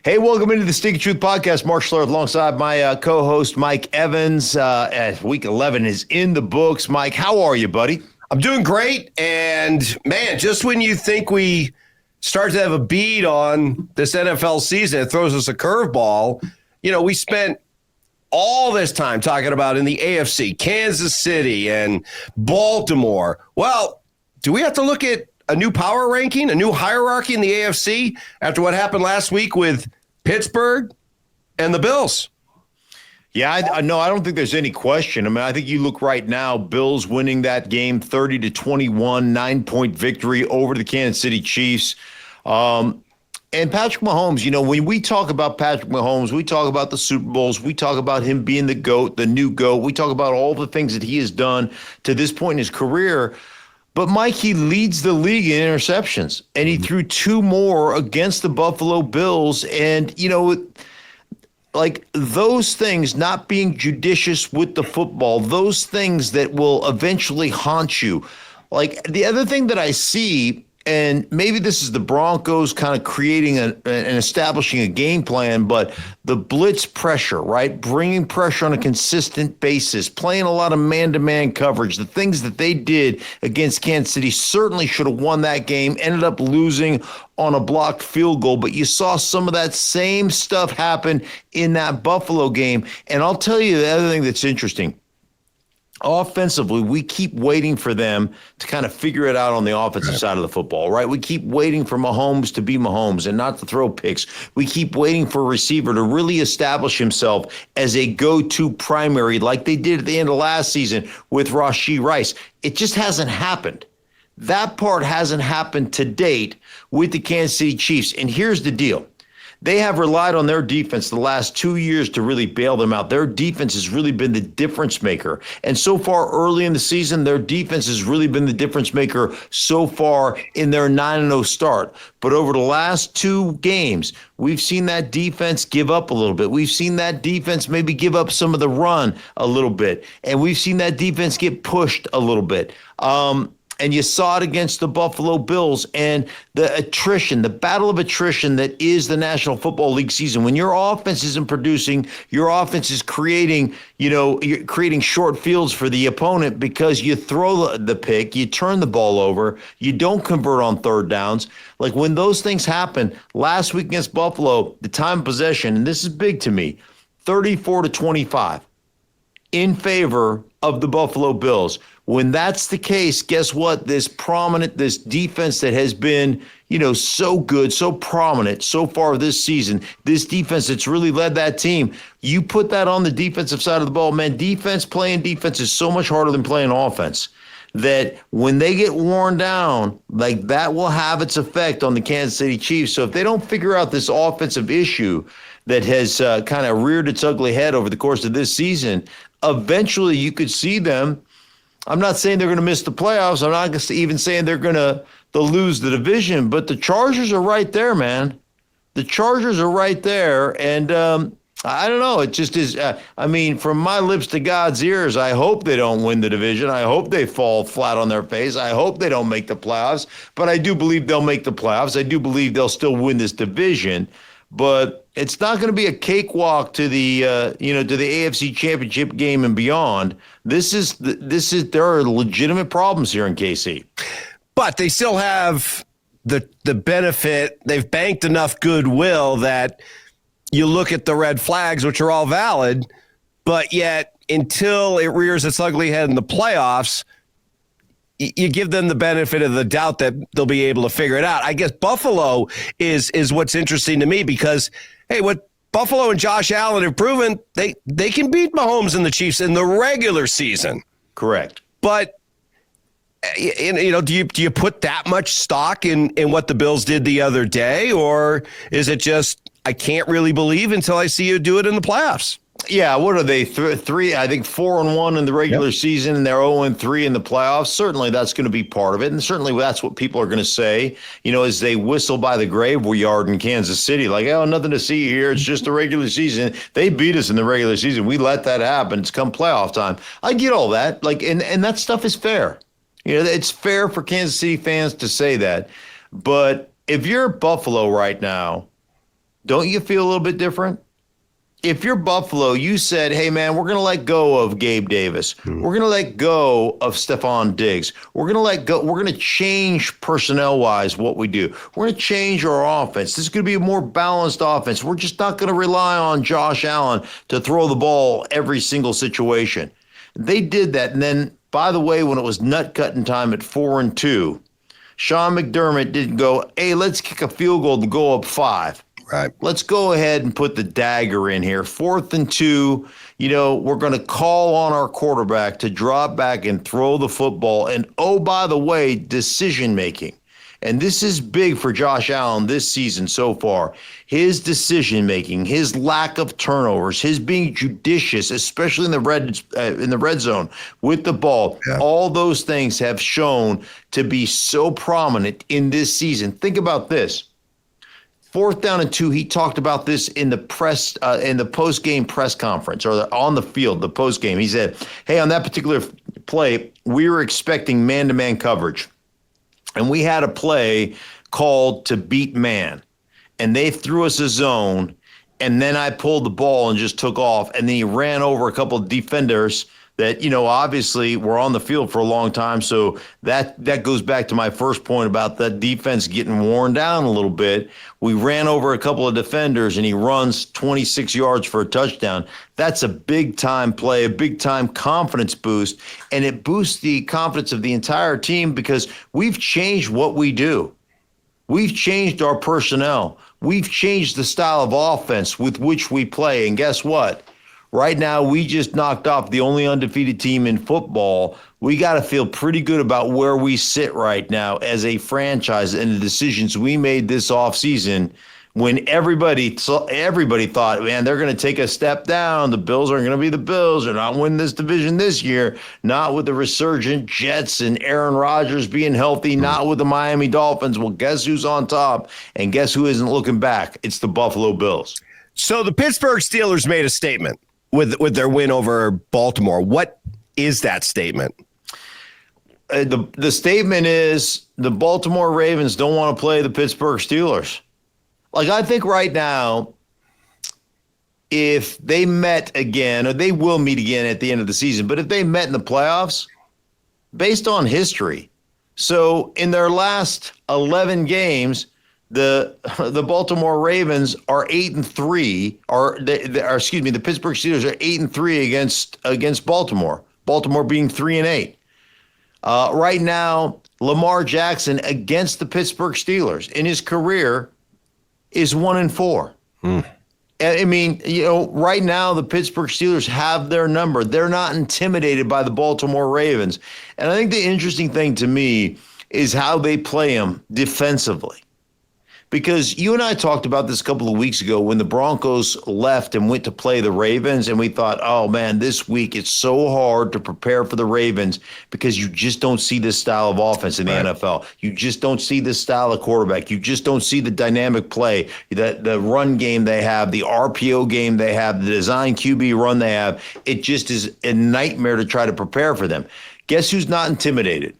Hey, welcome into the Stinkin Truth Podcast. Mark Schlereth alongside my co-host Mike Evans. Week 11 is in the books. Mike, how are you, buddy? I'm doing great. And, man, just when you think we start to have a bead on this NFL season, it throws us a curveball. You know, we spent all this time talking about in the AFC, Kansas City and Baltimore. Well, do we have to look at a new power ranking, a new hierarchy in the AFC after what happened last week with Pittsburgh and the Bills? Yeah, I don't think there's any question. I mean, I think you look right now, Bills winning that game 30-21, 9-point victory over the Kansas City Chiefs. And Patrick Mahomes, you know, when we talk about Patrick Mahomes, we talk about the Super Bowls, we talk about him being the GOAT, the new GOAT. We talk about all the things that he has done to this point in his career. But, Mike, he leads the league in interceptions, and he threw 2 more against the Buffalo Bills. And, you know, like those things, not being judicious with the football, those things that will eventually haunt you. Like the other thing that I see, and maybe this is the Broncos kind of creating and establishing a game plan, but the blitz pressure, right? Bringing pressure on a consistent basis, playing a lot of man-to-man coverage. The things that they did against Kansas City certainly should have won that game, ended up losing on a blocked field goal. But you saw some of that same stuff happen in that Buffalo game. And I'll tell you the other thing that's interesting. Offensively, we keep waiting for them to kind of figure it out on the offensive side of the football, right? We keep waiting for Mahomes to be Mahomes and not to throw picks. We keep waiting for a receiver to really establish himself as a go-to primary like they did at the end of last season with Rashee Rice. It just hasn't happened. That part hasn't happened to date with the Kansas City Chiefs. And here's the deal. They have relied on their defense the last 2 years to really bail them out. Their defense has really been the difference maker. And so far early in the season, their defense has really been the difference maker so far in their 9-0 start. But over the last 2 games, we've seen that defense give up a little bit. We've seen that defense maybe give up some of the run a little bit. And we've seen that defense get pushed a little bit. And you saw it against the Buffalo Bills and the attrition, the battle of attrition that is the National Football League season. When your offense isn't producing, your offense is creating, you're creating short fields for the opponent because you throw the pick, you turn the ball over, you don't convert on third downs. Like when those things happen, last week against Buffalo, the time of possession, and this is big to me, 34-25 in favor of the Buffalo Bills. When that's the case, guess what? This defense that has been, so good, so prominent so far this season, this defense that's really led that team, you put that on the defensive side of the ball, man, playing defense is so much harder than playing offense. That when they get worn down, like that will have its effect on the Kansas City Chiefs. So if they don't figure out this offensive issue that has kind of reared its ugly head over the course of this season, eventually you could see them. I'm not saying they're going to miss the playoffs. I'm not even saying they'll lose the division, but the Chargers are right there, man. The Chargers are right there. And I don't know. It just is. From my lips to God's ears, I hope they don't win the division. I hope they fall flat on their face. I hope they don't make the playoffs, but I do believe they'll make the playoffs. I do believe they'll still win this division, but it's not going to be a cakewalk to the to the AFC Championship game and beyond. There are legitimate problems here in KC. But they still have the benefit. They've banked enough goodwill that you look at the red flags, which are all valid, but yet until it rears its ugly head in the playoffs, you give them the benefit of the doubt that they'll be able to figure it out. I guess Buffalo is what's interesting to me because, hey, what Buffalo and Josh Allen have proven, they can beat Mahomes and the Chiefs in the regular season. Correct. But, do you put that much stock in what the Bills did the other day, or is it just I can't really believe until I see you do it in the playoffs? Yeah, what are they? Three, I think 4-1 in the regular season, and they're 0-3 in the playoffs. Certainly that's going to be part of it, and certainly that's what people are going to say, as they whistle by the graveyard in Kansas City, like, oh, nothing to see here. It's just the regular season. They beat us in the regular season. We let that happen. It's come playoff time. I get all that, and that stuff is fair. It's fair for Kansas City fans to say that, but if you're Buffalo right now, don't you feel a little bit different? If you're Buffalo, you said, hey, man, we're going to let go of Gabe Davis. We're going to let go of Stephon Diggs. We're going to change personnel-wise what we do. We're going to change our offense. This is going to be a more balanced offense. We're just not going to rely on Josh Allen to throw the ball every single situation. They did that. And then, by the way, when it was nut-cutting time at 4-2, Sean McDermott didn't go, hey, let's kick a field goal to go up 5. Right. Let's go ahead and put the dagger in here. 4th and 2, we're going to call on our quarterback to drop back and throw the football. And, oh, by the way, decision-making. And this is big for Josh Allen this season so far. His decision-making, his lack of turnovers, his being judicious, especially in the red zone with the ball. Yeah. All those things have shown to be so prominent in this season. Think about this. 4th down and 2, he talked about this in the post-game press conference or on the field, the post-game. He said, hey, on that particular play, we were expecting man-to-man coverage. And we had a play called to beat man. And they threw us a zone, and then I pulled the ball and just took off. And then he ran over a couple of defenders that, obviously were on the field for a long time. So that goes back to my first point about that defense getting worn down a little bit. We ran over a couple of defenders, and he runs 26 yards for a touchdown. That's a big-time play, a big-time confidence boost, and it boosts the confidence of the entire team because we've changed what we do. We've changed our personnel. We've changed the style of offense with which we play, and guess what? Right now, we just knocked off the only undefeated team in football. We got to feel pretty good about where we sit right now as a franchise and the decisions we made this offseason when everybody thought, man, they're going to take a step down. The Bills aren't going to be the Bills. They're not winning this division this year. Not with the resurgent Jets and Aaron Rodgers being healthy. Not with the Miami Dolphins. Well, guess who's on top? And guess who isn't looking back? It's the Buffalo Bills. So the Pittsburgh Steelers made a statement with their win over Baltimore. What is that statement? The statement is the Baltimore Ravens don't want to play the Pittsburgh Steelers. Like, I think right now, if they met again, or they will meet again at the end of the season, but if they met in the playoffs, based on history, so in their last 11 games, the Baltimore Ravens are 8-3, the Pittsburgh Steelers are 8-3 against Baltimore. Baltimore being 3-8. Right now, Lamar Jackson against the Pittsburgh Steelers in his career is 1-4. I mean, right now the Pittsburgh Steelers have their number. They're not intimidated by the Baltimore Ravens. And I think the interesting thing to me is how they play them defensively. Because you and I talked about this a couple of weeks ago when the Broncos left and went to play the Ravens, and we thought, oh, man, this week it's so hard to prepare for the Ravens because you just don't see this style of offense in the NFL. You just don't see this style of quarterback. You just don't see the dynamic play, the run game they have, the RPO game they have, the design QB run they have. It just is a nightmare to try to prepare for them. Guess who's not intimidated?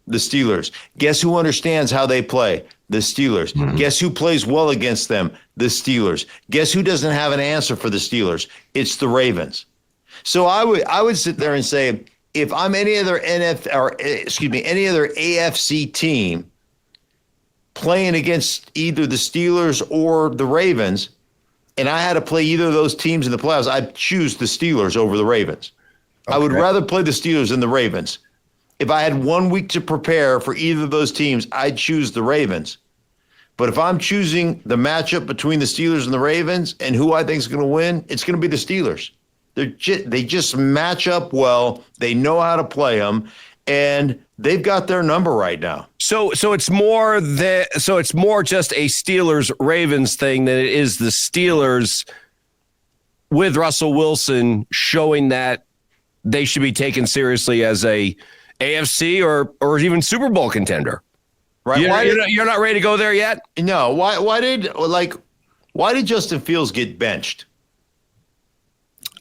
The Steelers. Guess who understands how they play? The Steelers. Guess who plays well against them? The Steelers. Guess who doesn't have an answer for the Steelers? It's the Ravens. So I would sit there and say, if I'm any other any other AFC team playing against either the Steelers or the Ravens, and I had to play either of those teams in the playoffs, I'd choose the Steelers over the Ravens. Okay. I would rather play the Steelers than the Ravens. If I had 1 week to prepare for either of those teams, I'd choose the Ravens. But if I'm choosing the matchup between the Steelers and the Ravens and who I think is going to win, it's going to be the Steelers. They just match up well. They know how to play them, and they've got their number right now. So it's more just a Steelers-Ravens thing than it is the Steelers with Russell Wilson showing that they should be taken seriously as a AFC or even Super Bowl contender. Right? You're not ready to go there yet? No. Why did Justin Fields get benched?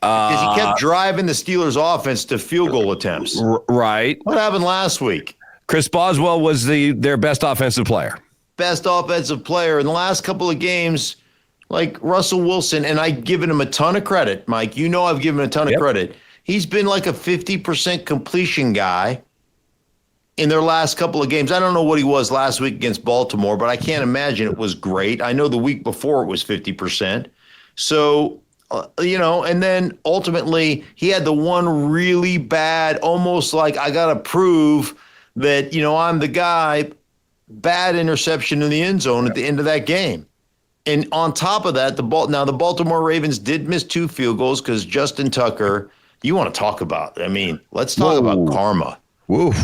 Because he kept driving the Steelers' offense to field goal attempts. Right. What happened last week? Chris Boswell was their best offensive player. Best offensive player in the last couple of games. like Russell Wilson, and I've given him a ton of credit, Mike. You know I've given him a ton of credit. He's been like a 50% completion guy in their last couple of games. I don't know what he was last week against Baltimore, but I can't imagine it was great. I know the week before it was 50%. So, and then ultimately he had the one really bad, almost like I got to prove that, I'm the guy, bad interception in the end zone at the end of that game. And on top of that, the Baltimore Ravens did miss 2 field goals because Justin Tucker, you want to talk about, let's talk about karma. Woof.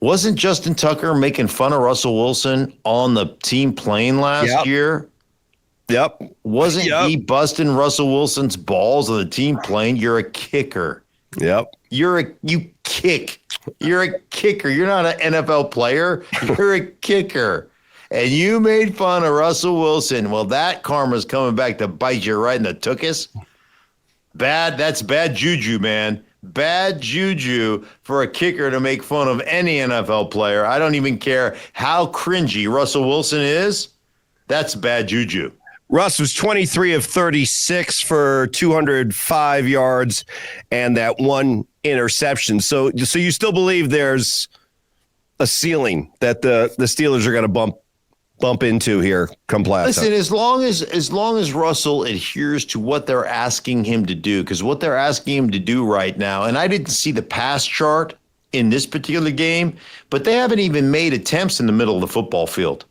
Wasn't Justin Tucker making fun of Russell Wilson on the team plane last year? Yep. Wasn't he busting Russell Wilson's balls on the team plane? You're a kicker. Yep. You kick. You're a kicker. You're not an NFL player. You're a kicker. And you made fun of Russell Wilson. Well, that karma's coming back to bite you right in the tuchus. That's bad juju, man. Bad juju for a kicker to make fun of any NFL player. I don't even care how cringy Russell Wilson is. That's bad juju. Russ was 23 of 36 for 205 yards and that 1 interception. So you still believe there's a ceiling that the Steelers are going to bump into here come playoff. Listen, as long as Russell adheres to what they're asking him to do, because what they're asking him to do right now, and I didn't see the pass chart in this particular game, but they haven't even made attempts in the middle of the football field.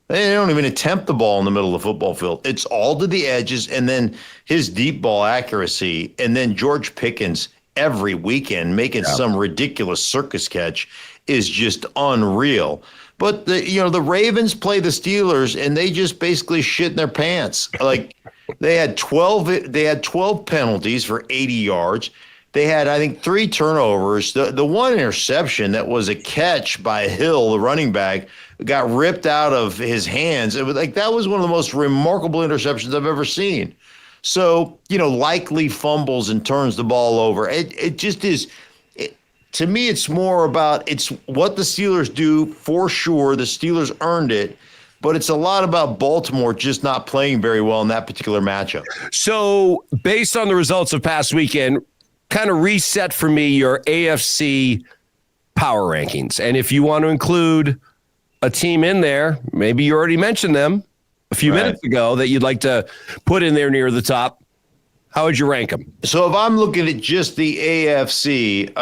They don't even attempt the ball in the middle of the football field. It's all to the edges, and then his deep ball accuracy, and then George Pickens every weekend making some ridiculous circus catch is just unreal. But the Ravens play the Steelers, and they just basically shit in their pants. Like they had 12 penalties for 80 yards. They had, I think, 3 turnovers. The one interception that was a catch by Hill, the running back, got ripped out of his hands. It was like that was one of the most remarkable interceptions I've ever seen. So, likely fumbles and turns the ball over. It just is. To me, it's more about it's what the Steelers do for sure. The Steelers earned it, but it's a lot about Baltimore just not playing very well in that particular matchup. So based on the results of past weekend, kind of reset for me your AFC power rankings. And if you want to include a team in there, maybe you already mentioned them a few minutes ago that you'd like to put in there near the top, how would you rank them? So if I'm looking at just the AFC,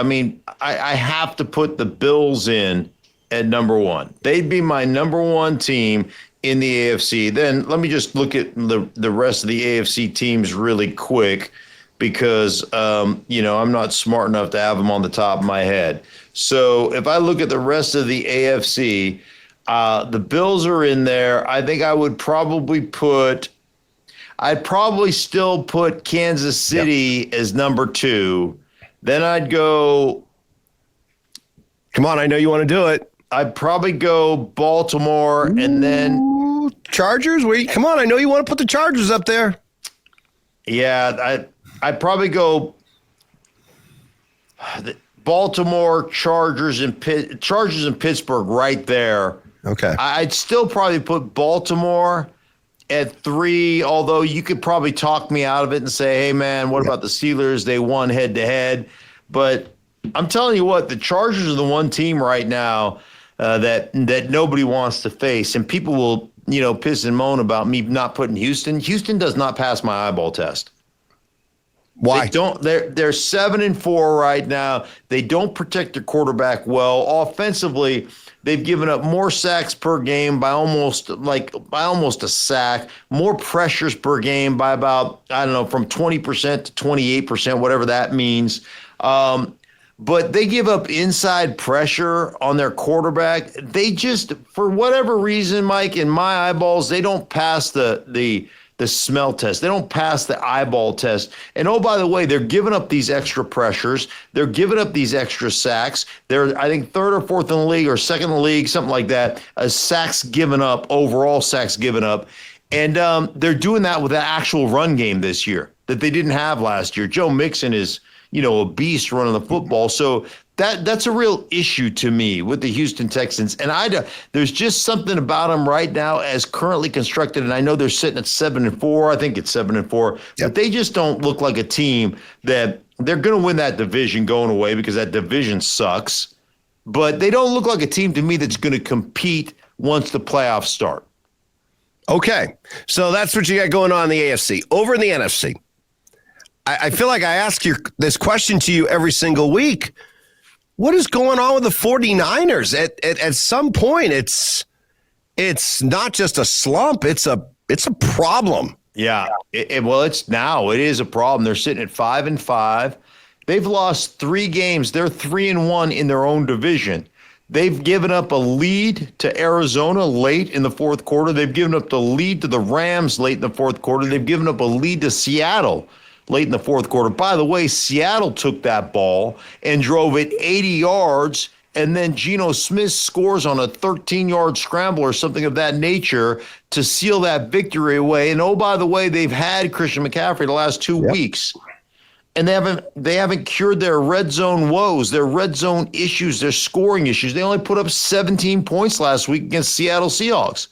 I have to put the Bills in at number 1. They'd be my number 1 team in the AFC. Then let me just look at the rest of the AFC teams really quick because, I'm not smart enough to have them on the top of my head. So if I look at the rest of the AFC, the Bills are in there. I think I would probably I'd probably still put Kansas City as number 2. Then I'd go. Come on, I know you want to do it. I'd probably go Baltimore and then Chargers. Come on, I know you want to put the Chargers up there. Yeah, I'd probably go Baltimore, Chargers, and Pittsburgh right there. Okay. I'd still probably put Baltimore at 3, although you could probably talk me out of it and say, hey, man, what about the Steelers? They won head-to-head. But I'm telling you what, the Chargers are the one team right now that nobody wants to face. And people will, piss and moan about me not putting Houston. Houston does not pass my eyeball test. Why? They're 7-4 right now. They don't protect their quarterback well. Offensively, they've given up more sacks per game by almost a sack, more pressures per game by about, from 20% to 28%, whatever that means. But they give up inside pressure on their quarterback. They just, for whatever reason, Mike, in my eyeballs, they don't pass the smell test. They don't pass the eyeball test. And oh, by the way, they're giving up these extra pressures. They're giving up these extra sacks. They're, I think, 3rd or 4th in the league or 2nd in the league, something like that. Sacks given up, overall sacks given up. And they're doing that with an actual run game this year that they didn't have last year. Joe Mixon is, a beast running the football. So that's a real issue to me with the Houston Texans. And there's just something about them right now as currently constructed. And I know they're sitting at 7-4. I think it's 7-4, but they just don't look like a team that they're going to win that division going away because that division sucks. But they don't look like a team to me that's going to compete once the playoffs start. Okay, so that's what you got going on in the AFC. Over in the NFC, I feel like I ask this question to you every single week. What is going on with the 49ers? At some point, it's not just a slump, it's a problem. Yeah, it is a problem. They're sitting at 5-5. They've lost 3 games. They're 3-1 in their own division. They've given up a lead to Arizona late in the fourth quarter. They've given up the lead to the Rams late in the fourth quarter. They've given up a lead to Seattle late in the fourth quarter. By the way, Seattle took that ball and drove it 80 yards, and then Geno Smith scores on a 13-yard scramble or something of that nature to seal that victory away. And oh, by the way, they've had Christian McCaffrey the last 2 weeks. And they haven't cured their red zone woes, their red zone issues, their scoring issues. They only put up 17 points last week against Seattle Seahawks.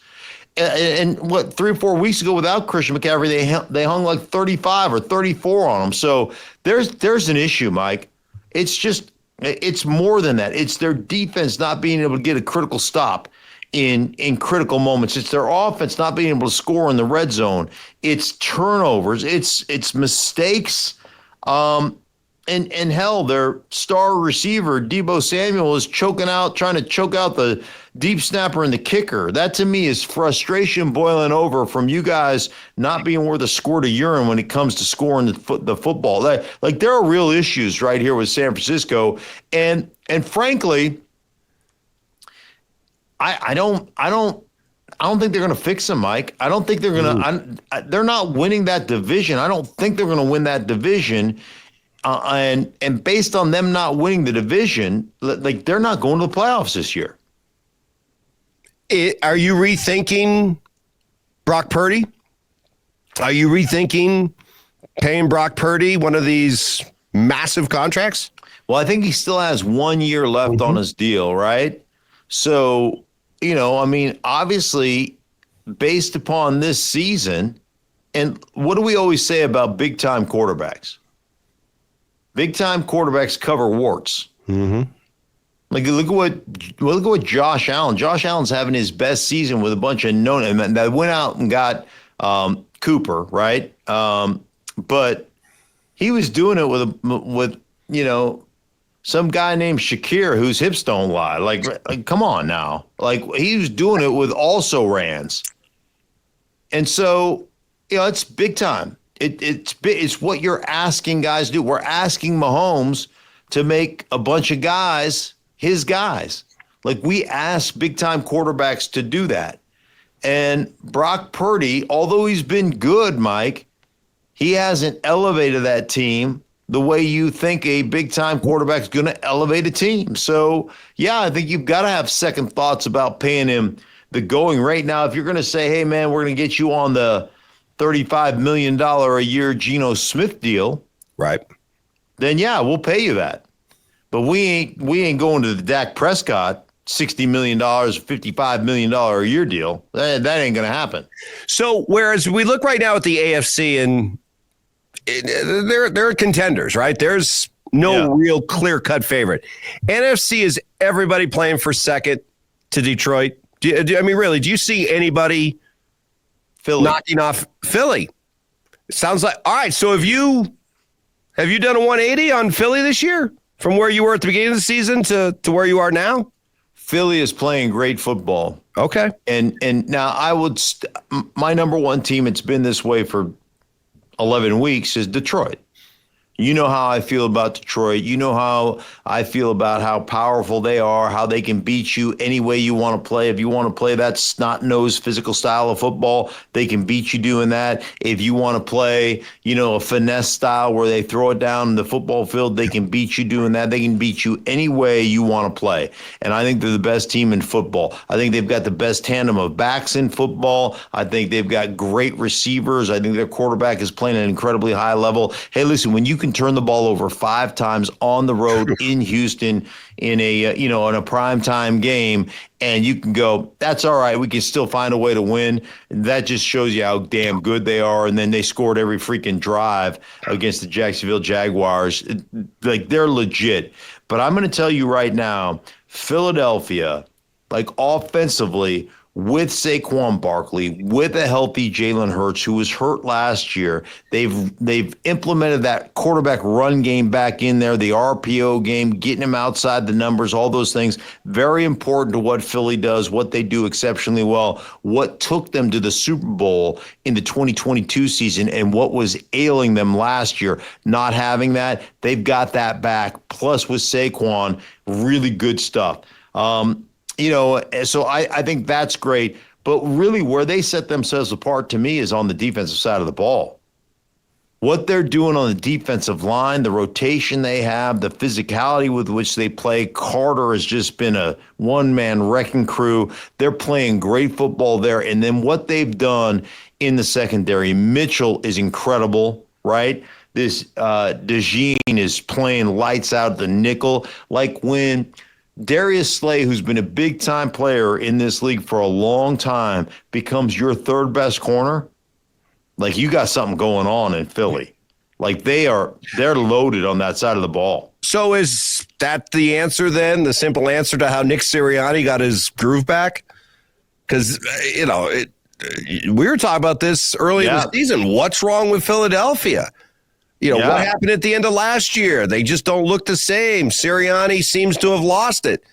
And 3 or 4 weeks ago without Christian McCaffrey, they hung like 35 or 34 on them. So there's an issue, Mike. It's more than that. It's their defense not being able to get a critical stop in critical moments. It's their offense not being able to score in the red zone. It's turnovers. It's mistakes. And hell, their star receiver, Deebo Samuel, is trying to choke out the deep snapper and the kicker. That to me is frustration boiling over from you guys not being worth a squirt of urine when it comes to scoring the football. There are real issues right here with San Francisco. And frankly, I don't think they're going to fix them, Mike. I don't think they're going to. They're not winning that division. I don't think they're going to win that division. And based on them not winning the division, they're not going to the playoffs this year. Are you rethinking Brock Purdy? Are you rethinking paying Brock Purdy one of these massive contracts? Well, I think he still has 1 year left on his deal, right? So, obviously, based upon this season, and what do we always say about big-time quarterbacks? Big-time quarterbacks cover warts. Mm-hmm. Look at what Josh Allen. Josh Allen's having his best season with a bunch of known that went out and got Cooper, right? But he was doing it with some guy named Shakir whose hips don't lie. Like come on now. He was doing it with also-rans. And so, it's big time. It's what you're asking guys to do. We're asking Mahomes to make a bunch of guys his guys. We ask big-time quarterbacks to do that. And Brock Purdy, although he's been good, Mike, he hasn't elevated that team the way you think a big-time quarterback is going to elevate a team. So, yeah, I think you've got to have second thoughts about paying him the going rate. Now, if you're going to say, hey, man, we're going to get you on the $35 million a year Geno Smith deal, right? Then, yeah, we'll pay you that. But we ain't going to the Dak Prescott $60 million, $55 million a year deal. That ain't going to happen. So, whereas we look right now at the AFC and they're contenders, right? There's no real clear-cut favorite. NFC is everybody playing for second to Detroit. Do you see anybody knocking off Philly? It sounds like, all right, so have you done a 180 on Philly this year from where you were at the beginning of the season to where you are now? Philly is playing great football. Okay. And now my number one team, it's been this way for 11 weeks, is Detroit. You know how I feel about Detroit. You know how I feel about how powerful they are, how they can beat you any way you want to play. If you want to play that snot-nosed physical style of football, they can beat you doing that. If you want to play, a finesse style where they throw it down the football field, they can beat you doing that. They can beat you any way you want to play. And I think they're the best team in football. I think they've got the best tandem of backs in football. I think they've got great receivers. I think their quarterback is playing at an incredibly high level. Hey, listen, when you can can turn the ball over 5 times on the road in Houston in a in a primetime game, and you can go, that's all right. We can still find a way to win. That just shows you how damn good they are. And then they scored every freaking drive against the Jacksonville Jaguars. Like, they're legit. But I'm going to tell you right now, Philadelphia, like, offensively, with Saquon Barkley, with a healthy Jalen Hurts, who was hurt last year, they've implemented that quarterback run game back in there, the RPO game, getting him outside the numbers, all those things. Very important to what Philly does, what they do exceptionally well, what took them to the Super Bowl in the 2022 season, and what was ailing them last year. Not having that, they've got that back. Plus, with Saquon, really good stuff. So I think that's great. But really, where they set themselves apart to me is on the defensive side of the ball. What they're doing on the defensive line, the rotation they have, the physicality with which they play. Carter has just been a one-man wrecking crew. They're playing great football there. And then what they've done in the secondary, Mitchell is incredible, right? This DeJean is playing lights out the nickel. Like when Darius Slay, who's been a big-time player in this league for a long time, becomes your third best corner, like, you got something going on in Philly. Like, they're loaded on that side of the ball. So is that the answer then, the simple answer to how Nick Sirianni got his groove back? Because, we were talking about this early in the season. What's wrong with Philadelphia? What happened at the end of last year? They just don't look the same. Sirianni seems to have lost it.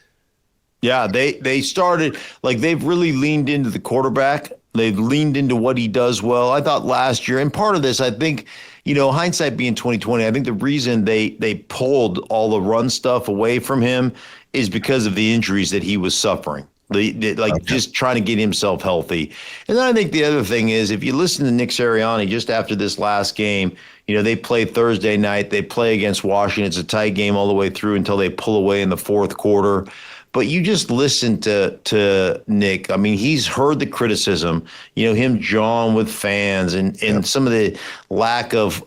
Yeah, they started, like, they've really leaned into the quarterback. They've leaned into what he does well. I thought last year, and part of this, I think, hindsight being 2020, I think the reason they pulled all the run stuff away from him is because of the injuries that he was suffering. Just trying to get himself healthy. And then I think the other thing is, if you listen to Nick Sirianni just after this last game, they play Thursday night. They play against Washington. It's a tight game all the way through until they pull away in the fourth quarter. But you just listen to Nick. I mean, he's heard the criticism, him jawing with fans and some of the lack of,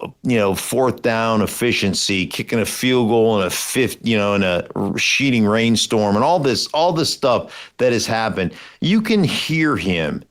fourth down efficiency, kicking a field goal in a fifth, in a sheeting rainstorm, and all this stuff that has happened. You can hear him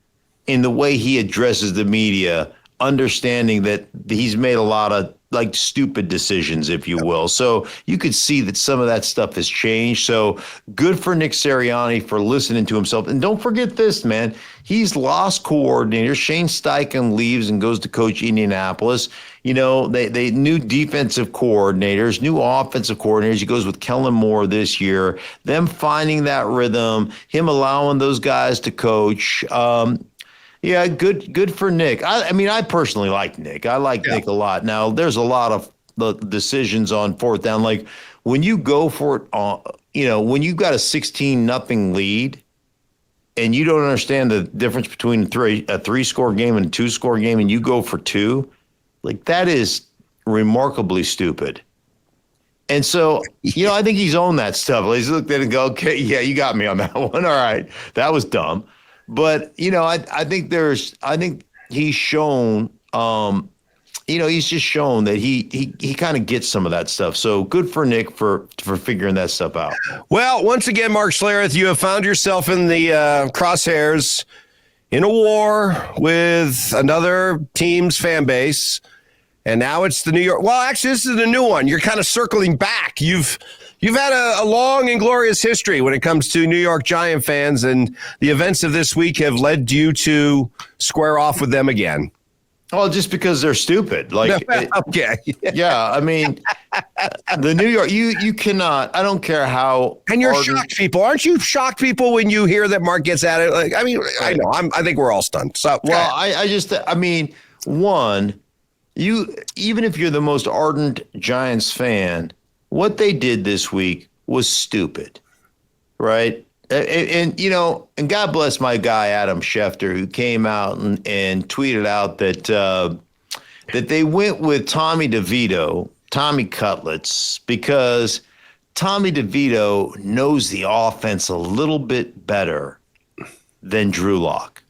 in the way he addresses the media, understanding that he's made a lot of, like, stupid decisions, if you will. So you could see that some of that stuff has changed. So good for Nick Sirianni for listening to himself. And don't forget this, man. He's lost coordinator. Shane Steichen leaves and goes to coach Indianapolis. They new defensive coordinators, new offensive coordinators. He goes with Kellen Moore this year. Them finding that rhythm, him allowing those guys to coach. Yeah, good for Nick. I personally like Nick. I like Nick a lot. Now, there's a lot of the decisions on fourth down. Like, when you go for it, when you've got a 16-0 lead and you don't understand the difference between a 3-score game and a 2-score game, and you go for 2, like, that is remarkably stupid. And so, I think he's owned that stuff. He's looked at it and go, okay, yeah, you got me on that one. All right, that was dumb. But, I think he's shown, he's just shown that he kind of gets some of that stuff. So good for Nick for figuring that stuff out. Well, once again, Mark Schlereth, you have found yourself in the crosshairs in a war with another team's fan base. And now it's the New York. Well, actually, this is the new one. You're kind of circling back. You've had a long and glorious history when it comes to New York Giant fans, and the events of this week have led you to square off with them again. Well, just because they're stupid. Like, okay. Yeah, I mean, the New York, you cannot, I don't care how. And you're shocked people. Aren't you shocked people when you hear that Mark gets at it? Like, I mean, I know, I think we're all stunned. So, well, one, even if you're the most ardent Giants fan, what they did this week was stupid, right? And God bless my guy, Adam Schefter, who came out and tweeted out that they went with Tommy Cutlets, because Tommy DeVito knows the offense a little bit better than Drew Lock.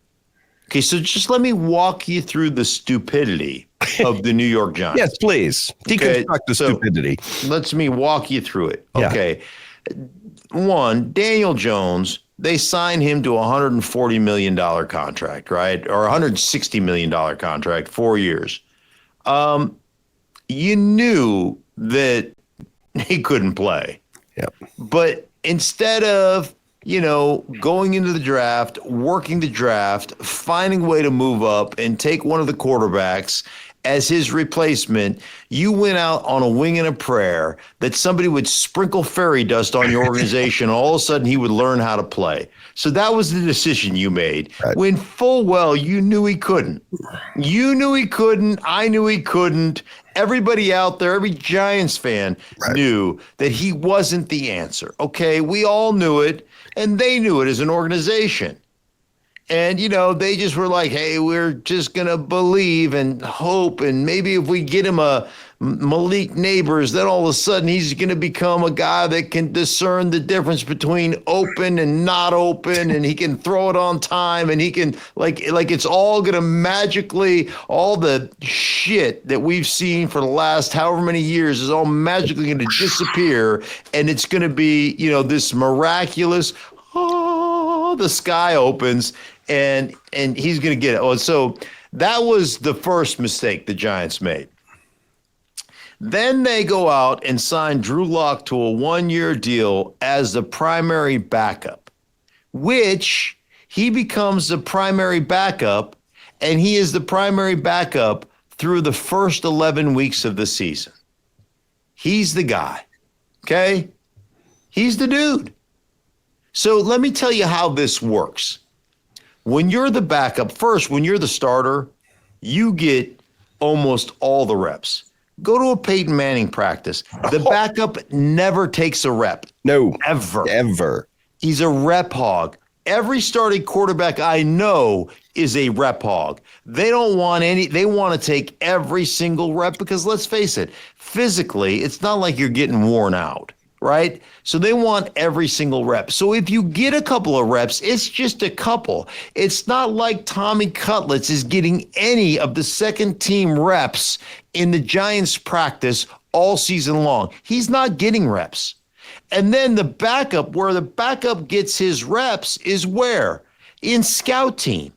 Okay, so just let me walk you through the stupidity of the New York Giants. Yes, please. Deconstruct the stupidity. Let me walk you through it. Yeah. Okay. One, Daniel Jones, they signed him to a $140 million contract, right? Or $160 million contract, 4 years. You knew that he couldn't play. Yep. But instead of, going into the draft, working the draft, finding a way to move up and take one of the quarterbacks as his replacement, you went out on a wing and a prayer that somebody would sprinkle fairy dust on your organization. And all of a sudden he would learn how to play. So that was the decision you made. Right. When full well you knew he couldn't. You knew he couldn't. I knew he couldn't. Everybody out there, every Giants fan knew that he wasn't the answer. Okay, we all knew it, and they knew it as an organization. And, they just were like, hey, we're just going to believe and hope. And maybe if we get him a Malik Neighbors, then all of a sudden he's going to become a guy that can discern the difference between open and not open. And he can throw it on time. And he can, like it's all going to magically, all the shit that we've seen for the last however many years is all magically going to disappear. And it's going to be, this miraculous, the sky opens. And he's going to get it. Oh, so that was the first mistake the Giants made. Then they go out and sign Drew Lock to a 1-year deal as the primary backup, which he becomes the primary backup, and he is the primary backup through the first 11 weeks of the season. He's the guy, okay? He's the dude. So let me tell you how this works. When you're the backup, first, when you're the starter, you get almost all the reps. Go to a Peyton Manning practice. The backup never takes a rep. No. Ever. He's a rep hog. Every starting quarterback I know is a rep hog. They don't want any, they want to take every single rep because let's face it, physically, it's not like you're getting worn out. Right? So they want every single rep. So if you get a couple of reps, it's just a couple. It's not like Tommy Cutlets is getting any of the second team reps in the Giants practice all season long. He's not getting reps. And then the backup, where the backup gets his reps is where? In scout team.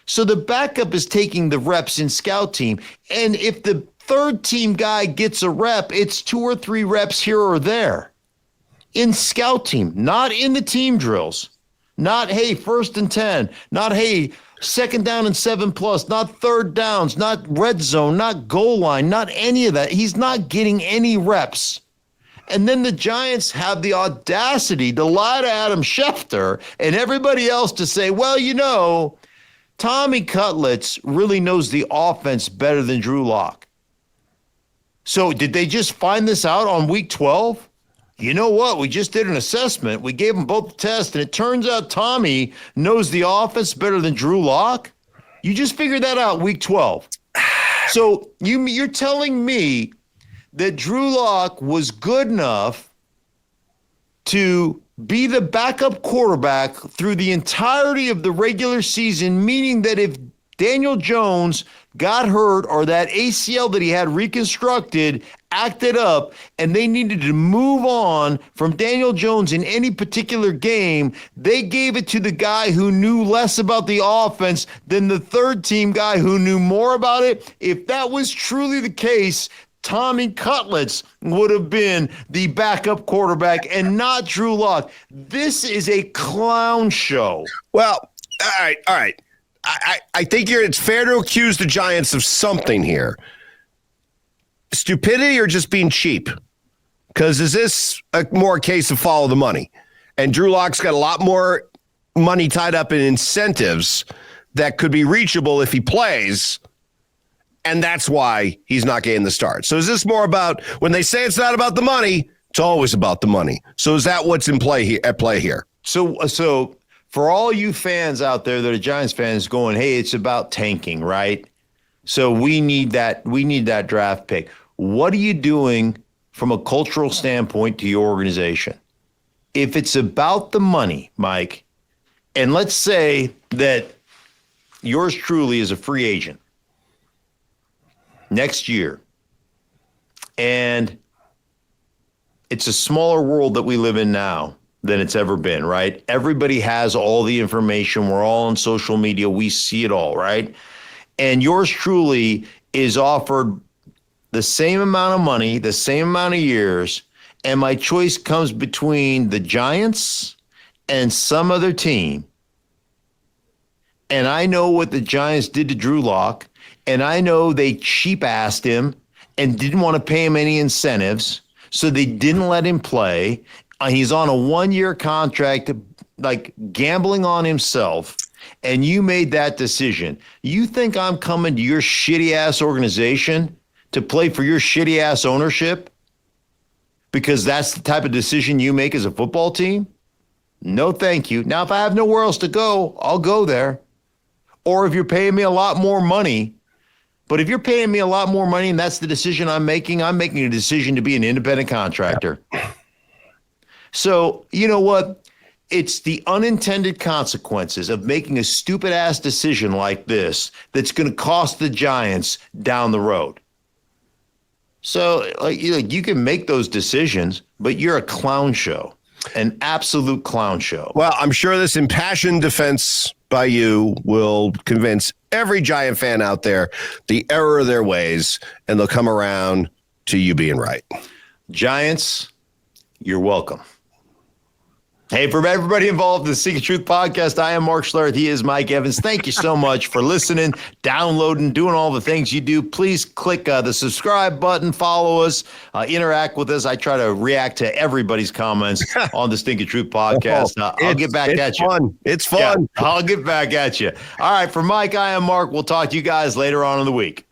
So the backup is taking the reps in scout team. And if the third team guy gets a rep, it's 2 or 3 reps here or there in scout team, not in the team drills, not, hey, 1st and 10, not, hey, 2nd down and 7+, not third downs, not red zone, not goal line, not any of that. He's not getting any reps. And then the Giants have the audacity to lie to Adam Schefter and everybody else to say, well, Tommy Cutlets really knows the offense better than Drew Lock. So did they just find this out on week 12? You know what? We just did an assessment. We gave them both the test, and it turns out Tommy knows the offense better than Drew Lock. You just figured that out week 12. So you're telling me that Drew Lock was good enough to be the backup quarterback through the entirety of the regular season, meaning that if Daniel Jones got hurt or that ACL that he had reconstructed acted up and they needed to move on from Daniel Jones in any particular game, they gave it to the guy who knew less about the offense than the third team guy who knew more about it? If that was truly the case, Tommy Cutlets would have been the backup quarterback and not Drew Lock. This is a clown show. Well, all right. I think it's fair to accuse the Giants of something here. Stupidity or just being cheap? Because is this more a case of follow the money? And Drew Lock's got a lot more money tied up in incentives that could be reachable if he plays, and that's why he's not getting the start. So is this more about, when they say it's not about the money, it's always about the money. So is that what's in play here, at play here? So for all you fans out there that are Giants fans going, hey, it's about tanking, right? So we need that draft pick. What are you doing from a cultural standpoint to your organization? If it's about the money, Mike, and let's say that yours truly is a free agent, next year. And it's a smaller world that we live in now than it's ever been, right? Everybody has all the information. We're all on social media. We see it all, right? And yours truly is offered the same amount of money, the same amount of years, and my choice comes between the Giants and some other team. And I know what the Giants did to Drew Lock, and I know they cheap-assed him and didn't want to pay him any incentives, so they didn't let him play. He's on a one-year contract, like gambling on himself, and you made that decision. You think I'm coming to your shitty-ass organization to play for your shitty-ass ownership because that's the type of decision you make as a football team? No, thank you. Now, if I have nowhere else to go, I'll go there. Or if you're paying me a lot more money, but if you're paying me a lot more money and that's the decision I'm making a decision to be an independent contractor. So, you know what? It's the unintended consequences of making a stupid-ass decision like this that's going to cost the Giants down the road. So, you can make those decisions, but you're a clown show, an absolute clown show. Well, I'm sure this impassioned defense by you will convince every Giant fan out there the error of their ways, and they'll come around to you being right. Giants, you're welcome. Hey, for everybody involved in the Stinkin Truth podcast, I am Mark Schlereth. He is Mike Evans. Thank you so much for listening, downloading, doing all the things you do. Please click the subscribe button, follow us, interact with us. I try to react to everybody's comments on the Stinkin Truth podcast. I'll get back at you. It's fun. Yeah, I'll get back at you. All right, for Mike, I am Mark. We'll talk to you guys later on in the week.